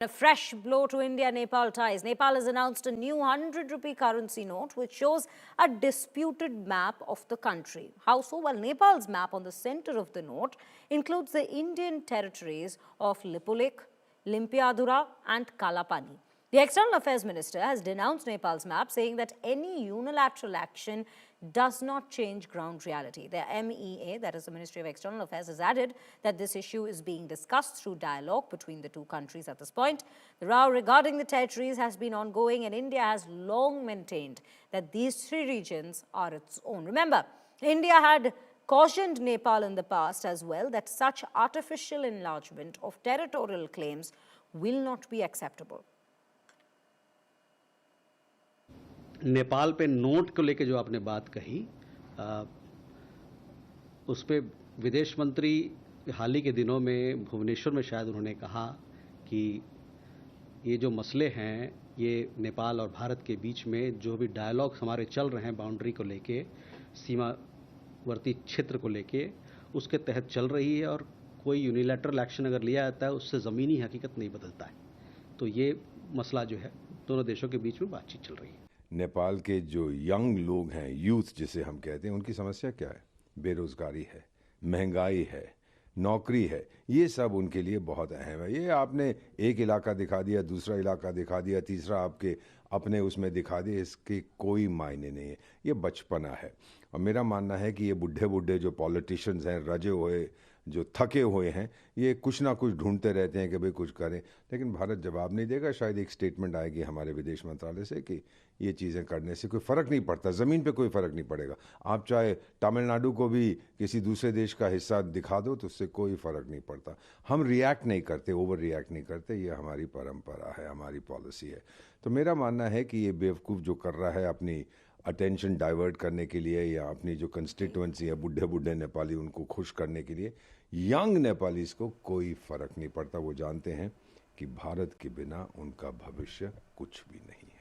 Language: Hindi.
A fresh blow to India-Nepal ties. Nepal has announced a new 100 rupee currency note which shows a disputed map of the country. How so? Well, Nepal's map on the center of the note includes the Indian territories of Lipulik, Limpiadhura and Kalapani. The External Affairs Minister has denounced Nepal's map, saying that any unilateral action does not change ground reality. The MEA, that is the Ministry of External Affairs, has added that this issue is being discussed through dialogue between the two countries at this point. The row regarding the territories has been ongoing, and India has long maintained that these three regions are its own. Remember, India had cautioned Nepal in the past as well that such artificial enlargement of territorial claims will not be acceptable. Nepal पे नोट को लेके जो आपने बात कही उस पे विदेश मंत्री हाल ही के दिनों में भुवनेश्वर में शायद उन्होंने कहा कि ये जो मसले हैं ये नेपाल और भारत के बीच में जो भी डायलॉग हमारे चल रहे हैं बाउंड्री को लेके, सीमावर्ती क्षेत्र को लेके, उसके तहत चल रही है और कोई यूनिलैटरल एक्शन अगर लिया जाता है उससे ज़मीनी हकीकत नहीं बदलता है। तो ये मसला जो है दोनों देशों के बीच में बातचीत चल रही है। नेपाल के जो यंग लोग हैं, यूथ जिसे हम कहते हैं, उनकी समस्या क्या है? बेरोजगारी है, महंगाई है, नौकरी है, ये सब उनके लिए बहुत अहम है। ये आपने एक इलाका दिखा दिया, दूसरा इलाका दिखा दिया, तीसरा आपके अपने उसमें दिखा दिया, इसके कोई मायने नहीं है। ये बचपना है। और मेरा मानना है कि ये बुढ़े बुढ़े जो पॉलिटिशियंस हैं, रजे हुए, जो थके हुए हैं, ये कुछ ना कुछ ढूंढते रहते हैं कि भाई कुछ करें, लेकिन भारत जवाब नहीं देगा। शायद एक स्टेटमेंट आएगी हमारे विदेश मंत्रालय से कि ये चीज़ें करने से कोई फ़र्क नहीं पड़ता, ज़मीन पे कोई फ़र्क नहीं पड़ेगा। आप चाहे तमिलनाडु को भी किसी दूसरे देश का हिस्सा दिखा दो तो उससे कोई फ़र्क नहीं पड़ता। हम रिएक्ट नहीं करते, ओवर रिएक्ट नहीं करते, ये हमारी परंपरा है, हमारी पॉलिसी है। तो मेरा मानना है कि ये बेवकूफ़ जो कर रहा है अपनी अटेंशन डाइवर्ट करने के लिए या अपनी जो कंस्टिट्यूएंसी है बुढ़े बुढ़े नेपाली उनको खुश करने के लिए, यंग नेपालीज को कोई फ़र्क नहीं पड़ता। वो जानते हैं कि भारत के बिना उनका भविष्य कुछ भी नहीं है।